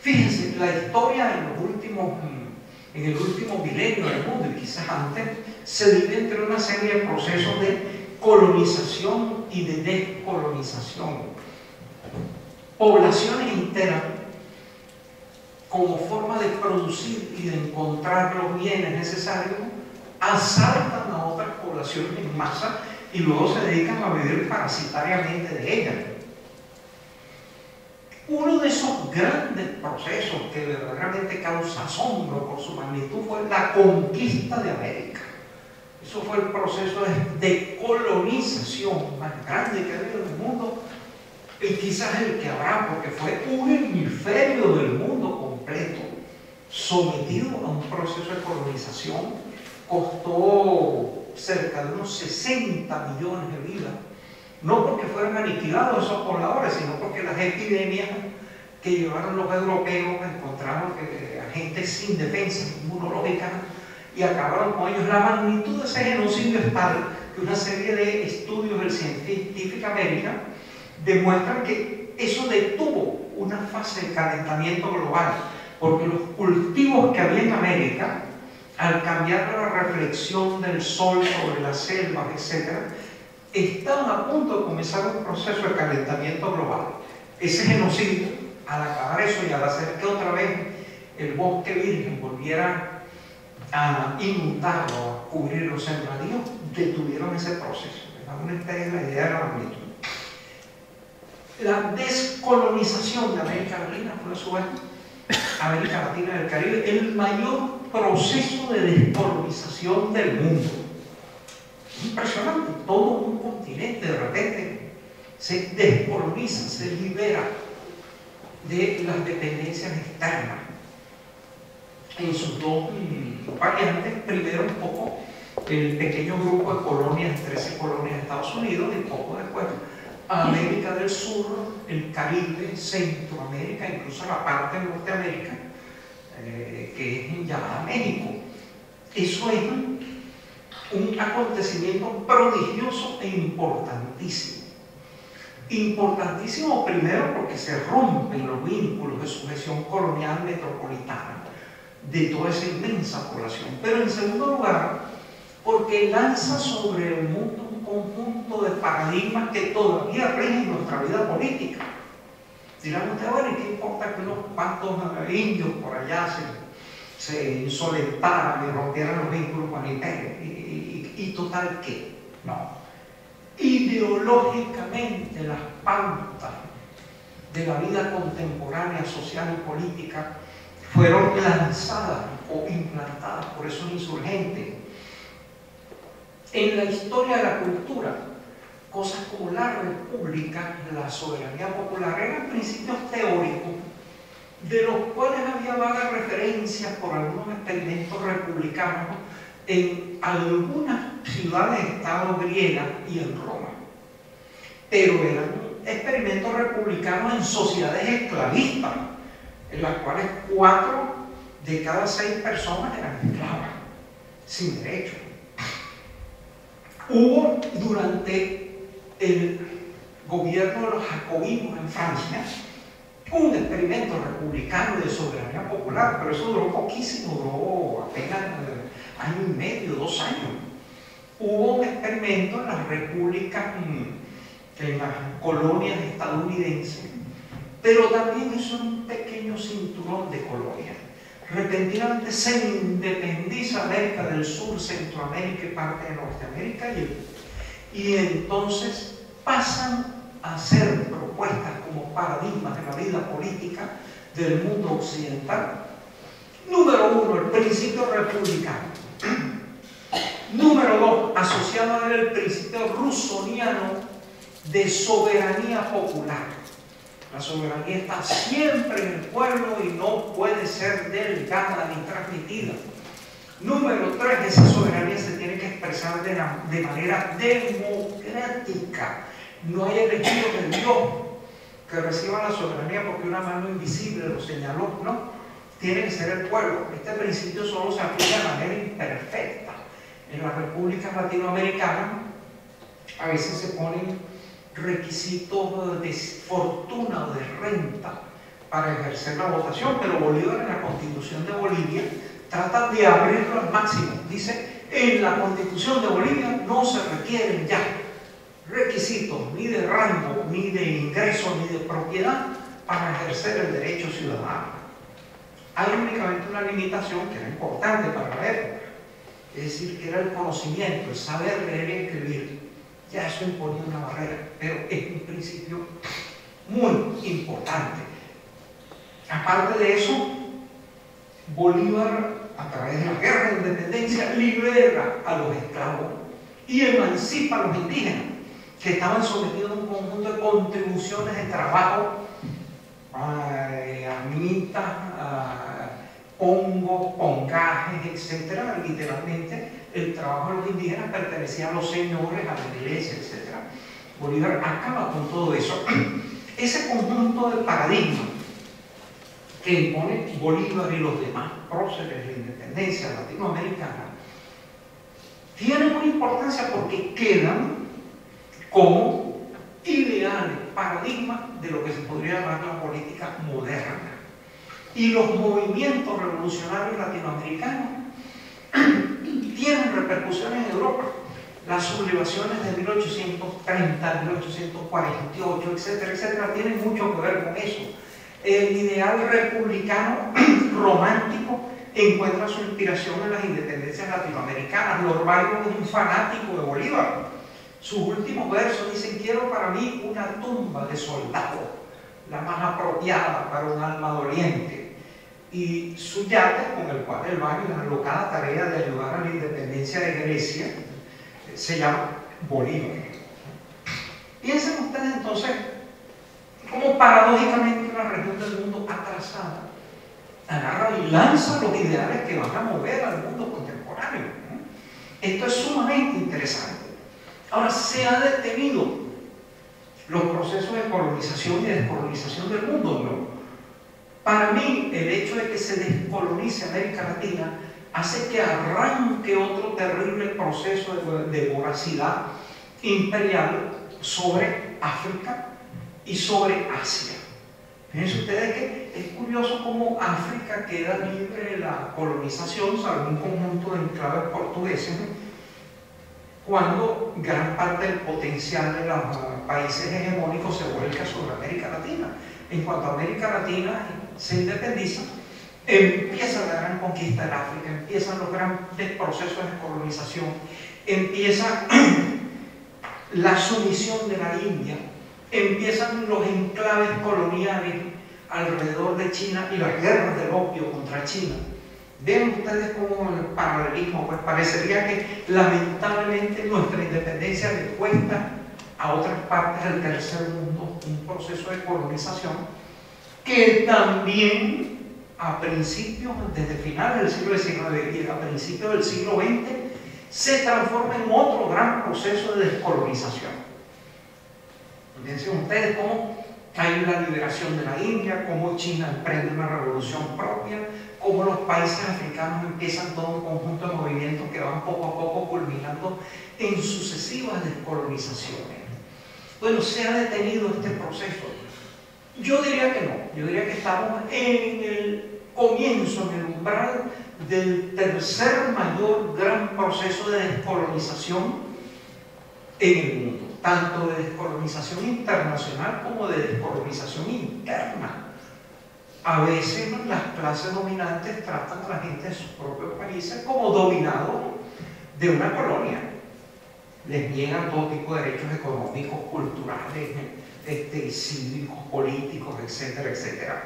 Fíjense, la historia en el último milenio del mundo, y quizás antes, se divide entre una serie de procesos de colonización y de descolonización. Poblaciones enteras, como forma de producir y de encontrar los bienes necesarios, asaltan a otras poblaciones en masa y luego se dedican a vivir parasitariamente de ellas. Uno de esos grandes procesos que verdaderamente causa asombro por su magnitud fue la conquista de América. Eso fue el proceso de colonización más grande que ha habido en el mundo, y quizás el que habrá, porque fue un hemisferio del mundo completo sometido a un proceso de colonización. Costó cerca de unos 60 millones de vidas, no porque fueran aniquilados esos pobladores, sino porque las epidemias que llevaron los europeos encontraron a gente sin defensa inmunológica y acabaron con ellos. La magnitud de ese genocidio es tal que una serie de estudios del Scientific American demuestran que eso detuvo una fase de calentamiento global, porque los cultivos que había en América, al cambiar la reflexión del sol sobre las selvas, etc., estaban a punto de comenzar un proceso de calentamiento global. Ese genocidio, al acabar eso y al hacer que otra vez el bosque virgen volviera a inundarlo, a cubrir los sembradíos, detuvieron ese proceso. Esta es la idea de la magnitud. La descolonización de América Latina fue, a su vez, América Latina y el Caribe, el mayor proceso de descolonización del mundo. Impresionante, todo un continente de repente se descoloniza, se libera de las dependencias externas en sus dos variantes. Primero un poco el pequeño grupo de colonias, 13 colonias de Estados Unidos, y poco después América del Sur, el Caribe, Centroamérica, incluso la parte de Norteamérica, que es llamada México. Eso es un acontecimiento prodigioso e importantísimo. Importantísimo primero porque se rompen los vínculos de sujeción colonial metropolitana de toda esa inmensa población, pero en segundo lugar porque lanza sobre el mundo un conjunto de paradigmas que todavía rigen nuestra vida política. Dirán ustedes, bueno, ¿y qué importa que unos cuantos indios por allá se insolentaran y rompieran los vínculos con el imperio? ¿Y total qué? No. Ideológicamente las pautas de la vida contemporánea, social y política fueron lanzadas o implantadas por esos insurgentes. En la historia de la cultura, cosas como la república, la soberanía popular, eran principios teóricos de los cuales había vagas referencias por algunos experimentos republicanos en algunas ciudades-estado griegas y en Roma. Pero eran experimentos republicanos en sociedades esclavistas, en las cuales 4 de cada 6 personas eran esclavas, sin derecho. Hubo durante el gobierno de los jacobinos en Francia un experimento republicano de soberanía popular, pero eso duró poquísimo, duró apenas año y medio, 2 años. Hubo un experimento en las repúblicas, en las colonias estadounidenses, pero también eso era un pequeño cinturón de colonias. Repentinamente se independiza América del Sur, Centroamérica y parte de Norteamérica, y entonces pasan a ser propuestas como paradigmas de la vida política del mundo occidental. Número 1, el principio republicano. Número 2, asociado a él el principio rusoniano de soberanía popular. La soberanía está siempre en el pueblo y no puede ser delegada ni transmitida. Número 3, esa soberanía se tiene que expresar de manera democrática. No hay elegidos de Dios que reciban la soberanía porque una mano invisible lo señaló, no. Tiene que ser el pueblo. Este principio solo se aplica de manera imperfecta. En las repúblicas latinoamericanas a veces se ponen requisitos de fortuna o de renta para ejercer la votación, pero Bolívar en la Constitución de Bolivia trata de abrirlo al máximo. Dice, en la Constitución de Bolivia no se requieren ya requisitos ni de rango, ni de ingreso, ni de propiedad para ejercer el derecho ciudadano. Hay únicamente una limitación que era importante para la época, es decir, que era el conocimiento, el saber leer y escribir. Ya eso imponía una barrera, pero es un principio muy importante. Aparte de eso, Bolívar, a través de la guerra de independencia, libera a los esclavos y emancipa a los indígenas, que estaban sometidos a un conjunto de contribuciones de trabajo, amitas, hongos, pongajes, etc. Literalmente, el trabajo de los indígenas pertenecía a los señores, a la iglesia, etc. Bolívar acaba con todo eso. Ese conjunto de paradigmas que impone Bolívar y los demás próceres de la independencia latinoamericana tienen una importancia porque quedan como ideales, paradigmas de lo que se podría llamar la política moderna. Y los movimientos revolucionarios latinoamericanos tienen repercusiones en Europa. Las sublevaciones de 1830, 1848, etcétera, etcétera, tienen mucho que ver con eso. El ideal republicano romántico encuentra su inspiración en las independencias latinoamericanas. Lord Byron es un fanático de Bolívar. Sus últimos versos dicen: quiero para mí una tumba de soldado, la más apropiada para un alma doliente. Y su yate, con el cual él va en la alocada tarea de ayudar a la independencia de Grecia, se llama Bolívar. Piensen ustedes entonces cómo paradójicamente una región del mundo atrasada agarra y lanza los ideales que van a mover al mundo contemporáneo. Esto es sumamente interesante. Ahora, ¿se ha detenido los procesos de colonización y descolonización del mundo? No. Para mí, el hecho de que se descolonice América Latina hace que arranque otro terrible proceso de voracidad imperial sobre África y sobre Asia. Fíjense ustedes que es curioso cómo África queda libre de la colonización, salvo un conjunto de enclaves portugueses, cuando gran parte del potencial de los países hegemónicos se vuelca sobre América Latina. En cuanto a América Latina se independiza, empieza la gran conquista del África, empiezan los grandes procesos de colonización, empieza la sumisión de la India, empiezan los enclaves coloniales alrededor de China y las guerras del opio contra China. Ven ustedes como el paralelismo, pues parecería que lamentablemente nuestra independencia le cuesta a otras partes del tercer mundo un proceso de colonización que también a principios, desde finales del siglo XIX y a principios del siglo XX, se transforma en otro gran proceso de descolonización. Piensen ustedes cómo hay la liberación de la India, cómo China emprende una revolución propia, cómo los países africanos empiezan todo un conjunto de movimientos que van poco a poco culminando en sucesivas descolonizaciones. Bueno, ¿se ha detenido este proceso? Yo diría que no. Yo diría que estamos en el comienzo, en el umbral del tercer mayor gran proceso de descolonización en el mundo, tanto de descolonización internacional como de descolonización interna. A veces las clases dominantes tratan a la gente de sus propios países como dominados de una colonia. Les niegan todo tipo de derechos económicos, culturales, cívicos, políticos, etcétera, etcétera.